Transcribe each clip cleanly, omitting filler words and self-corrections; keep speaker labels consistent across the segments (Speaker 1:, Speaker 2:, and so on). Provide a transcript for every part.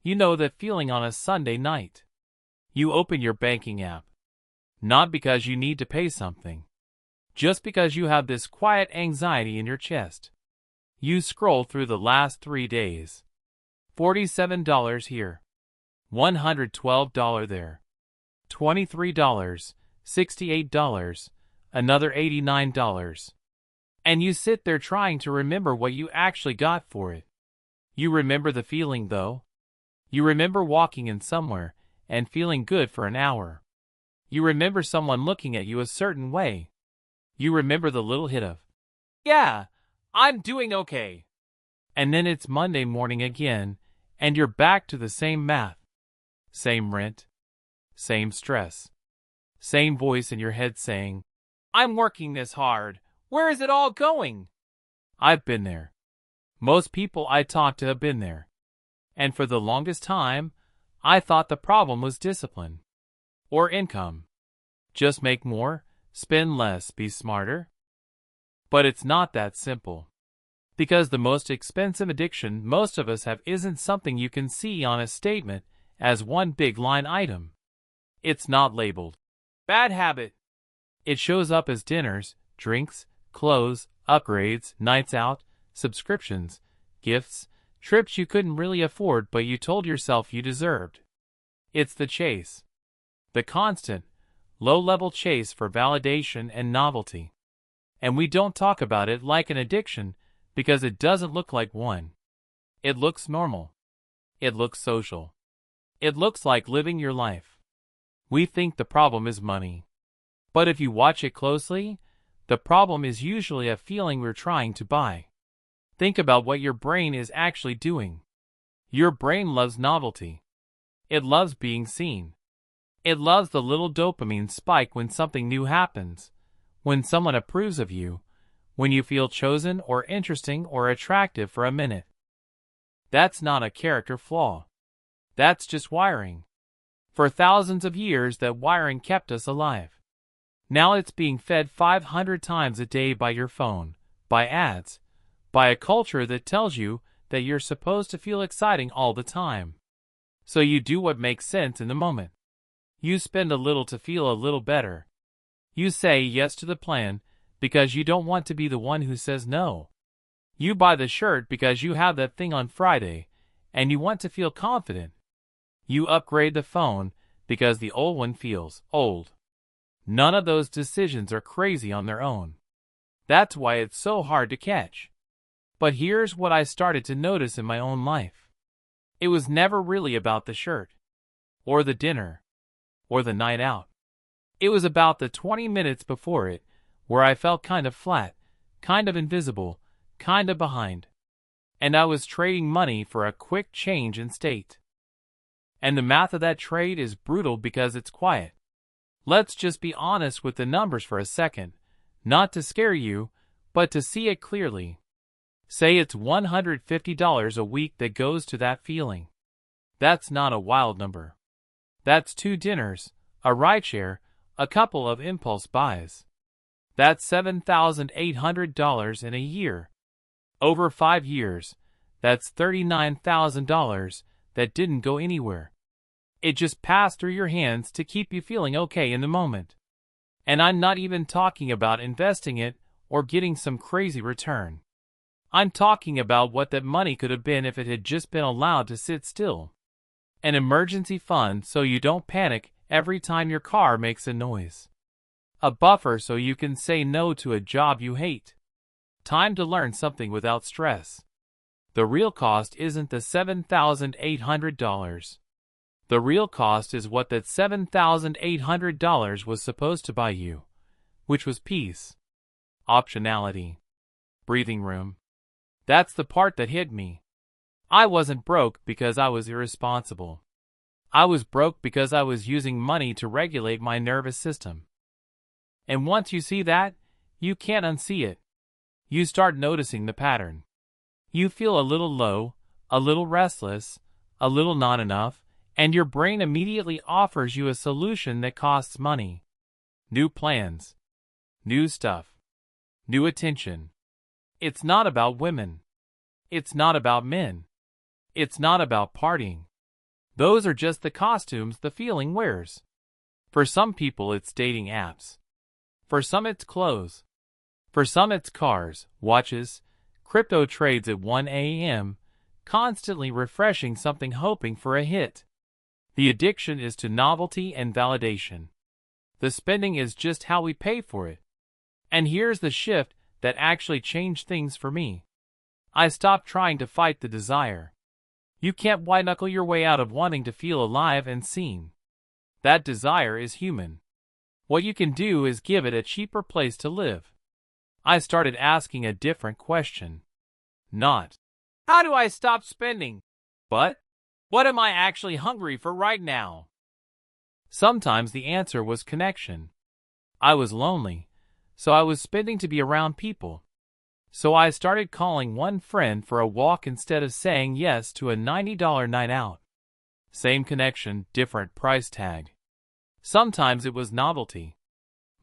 Speaker 1: You know that feeling on a Sunday night. You open your banking app. Not because you need to pay something. Just because you have this quiet anxiety in your chest. You scroll through the last 3 days. $47 here. $112 there. $23. $68. Another $89. And you sit there trying to remember what you actually got for it. You remember the feeling though. You remember walking in somewhere and feeling good for an hour. You remember someone looking at you a certain way. You remember the little hit of, "Yeah, I'm doing okay." And then it's Monday morning again, and you're back to the same math. Same rent. Same stress. Same voice in your head saying, "I'm working this hard. Where is it all going?" I've been there. Most people I talk to have been there. And for the longest time, I thought the problem was discipline. Or income. Just make more, spend less, be smarter. But it's not that simple. Because the most expensive addiction most of us have isn't something you can see on a statement as one big line item. It's not labeled bad habit. It shows up as dinners, drinks, clothes, upgrades, nights out, subscriptions, gifts, trips you couldn't really afford but you told yourself you deserved. It's the chase. The constant, low-level chase for validation and novelty. And we don't talk about it like an addiction because it doesn't look like one. It looks normal. It looks social. It looks like living your life. We think the problem is money. But if you watch it closely, the problem is usually a feeling we're trying to buy. Think about what your brain is actually doing. Your brain loves novelty. It loves being seen. It loves the little dopamine spike when something new happens, when someone approves of you, when you feel chosen or interesting or attractive for a minute. That's not a character flaw. That's just wiring. For thousands of years that wiring kept us alive. Now it's being fed 500 times a day by your phone, by ads, by a culture that tells you that you're supposed to feel exciting all the time. So you do what makes sense in the moment. You spend a little to feel a little better. You say yes to the plan because you don't want to be the one who says no. You buy the shirt because you have that thing on Friday and you want to feel confident. You upgrade the phone because the old one feels old. None of those decisions are crazy on their own. That's why it's so hard to catch. But here's what I started to notice in my own life. It was never really about the shirt, or the dinner, or the night out. It was about the 20 minutes before it, where I felt kind of flat, kind of invisible, kind of behind. And I was trading money for a quick change in state. And the math of that trade is brutal because it's quiet. Let's just be honest with the numbers for a second, not to scare you, but to see it clearly. Say it's $150 a week that goes to that feeling. That's not a wild number. That's 2 dinners, a rideshare, a couple of impulse buys. That's $7,800 in a year. Over 5 years, that's $39,000 that didn't go anywhere. It just passed through your hands to keep you feeling okay in the moment. And I'm not even talking about investing it or getting some crazy return. I'm talking about what that money could have been if it had just been allowed to sit still. An emergency fund so you don't panic every time your car makes a noise. A buffer so you can say no to a job you hate. Time to learn something without stress. The real cost isn't the $7,800. The real cost is what that $7,800 was supposed to buy you, which was peace, optionality, breathing room. That's the part that hit me. I wasn't broke because I was irresponsible. I was broke because I was using money to regulate my nervous system. And once you see that, you can't unsee it. You start noticing the pattern. You feel a little low, a little restless, a little not enough, and your brain immediately offers you a solution that costs money. New plans. New stuff. New attention. It's not about women. It's not about men. It's not about partying. Those are just the costumes the feeling wears. For some people it's dating apps. For some it's clothes. For some it's cars, watches, crypto trades at 1 a.m., constantly refreshing something hoping for a hit. The addiction is to novelty and validation. The spending is just how we pay for it. And here's the shift that actually changed things for me. I stopped trying to fight the desire. You can't white-knuckle your way out of wanting to feel alive and seen. That desire is human. What you can do is give it a cheaper place to live. I started asking a different question. Not, how do I stop spending? But, what am I actually hungry for right now? Sometimes the answer was connection. I was lonely, so I was spending to be around people. So I started calling one friend for a walk instead of saying yes to a $90 night out. Same connection, different price tag. Sometimes it was novelty.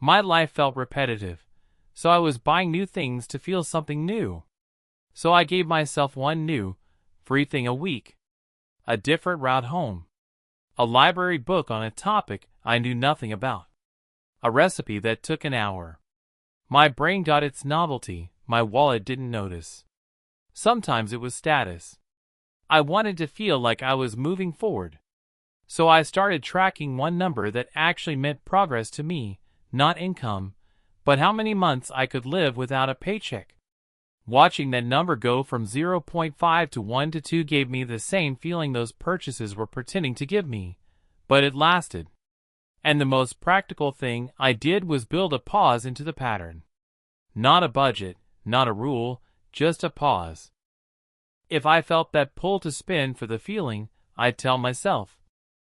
Speaker 1: My life felt repetitive, so I was buying new things to feel something new. So I gave myself one new, free thing a week. A different route home. A library book on a topic I knew nothing about. A recipe that took an hour. My brain got its novelty, my wallet didn't notice. Sometimes it was status. I wanted to feel like I was moving forward. So I started tracking one number that actually meant progress to me, not income, but how many months I could live without a paycheck. Watching that number go from 0.5 to 1 to 2 gave me the same feeling those purchases were pretending to give me, but it lasted. And the most practical thing I did was build a pause into the pattern. Not a budget, not a rule, just a pause. If I felt that pull to spend for the feeling, I'd tell myself,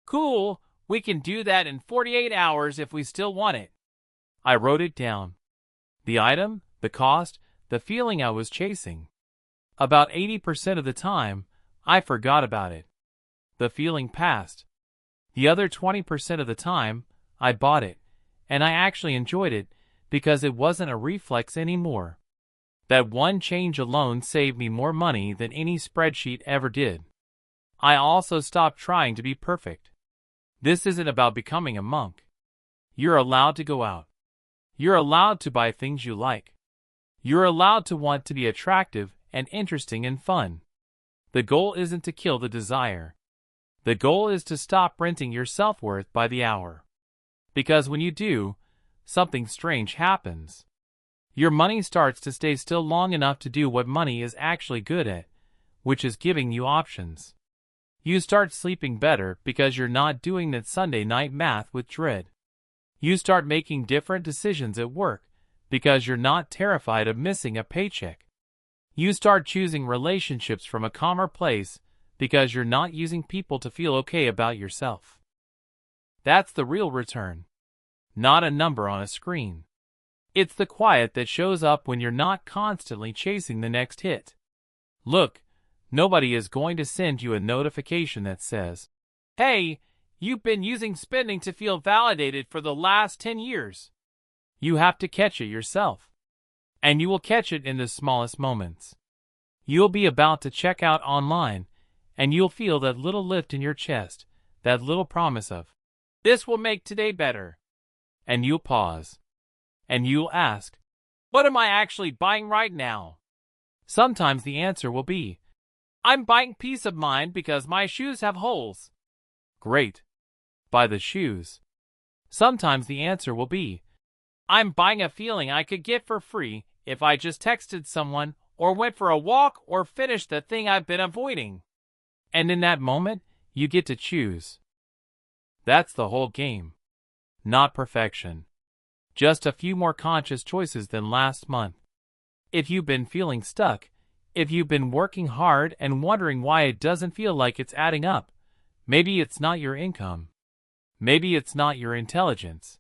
Speaker 1: cool, we can do that in 48 hours if we still want it. I wrote it down. The item, the cost, the feeling I was chasing. About 80% of the time, I forgot about it. The feeling passed. The other 20% of the time, I bought it, and I actually enjoyed it because it wasn't a reflex anymore. That one change alone saved me more money than any spreadsheet ever did. I also stopped trying to be perfect. This isn't about becoming a monk. You're allowed to go out. You're allowed to buy things you like. You're allowed to want to be attractive and interesting and fun. The goal isn't to kill the desire. The goal is to stop renting your self-worth by the hour. Because when you do, something strange happens. Your money starts to stay still long enough to do what money is actually good at, which is giving you options. You start sleeping better because you're not doing that Sunday night math with dread. You start making different decisions at work because you're not terrified of missing a paycheck. You start choosing relationships from a calmer place because you're not using people to feel okay about yourself. That's the real return. Not a number on a screen. It's the quiet that shows up when you're not constantly chasing the next hit. Look, nobody is going to send you a notification that says, "Hey, you've been using spending to feel validated for the last 10 years. You have to catch it yourself. And you will catch it in the smallest moments. You'll be about to check out online, and you'll feel that little lift in your chest, that little promise of, "This will make today better." And you'll pause. And you'll ask, what am I actually buying right now? Sometimes the answer will be, I'm buying peace of mind because my shoes have holes. Great. Buy the shoes. Sometimes the answer will be, I'm buying a feeling I could get for free if I just texted someone or went for a walk or finished the thing I've been avoiding. And in that moment, you get to choose. That's the whole game. Not perfection. Just a few more conscious choices than last month. If you've been feeling stuck, if you've been working hard and wondering why it doesn't feel like it's adding up, maybe it's not your income. Maybe it's not your intelligence.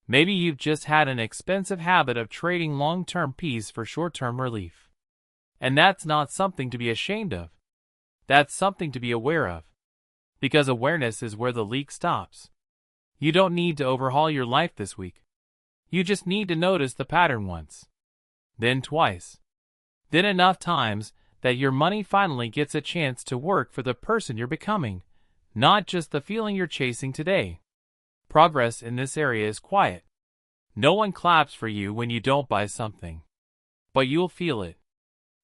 Speaker 1: Maybe you've just had an expensive habit of trading long-term peace for short-term relief. And that's not something to be ashamed of. That's something to be aware of. Because awareness is where the leak stops. You don't need to overhaul your life this week. You just need to notice the pattern once. Then twice. Then enough times that your money finally gets a chance to work for the person you're becoming, not just the feeling you're chasing today. Progress in this area is quiet. No one claps for you when you don't buy something. But you'll feel it.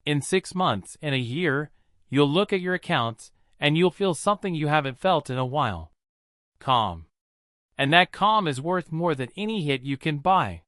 Speaker 1: In 6 months, in a year, you'll look at your accounts and you'll feel something you haven't felt in a while. Calm. And that calm is worth more than any hit you can buy.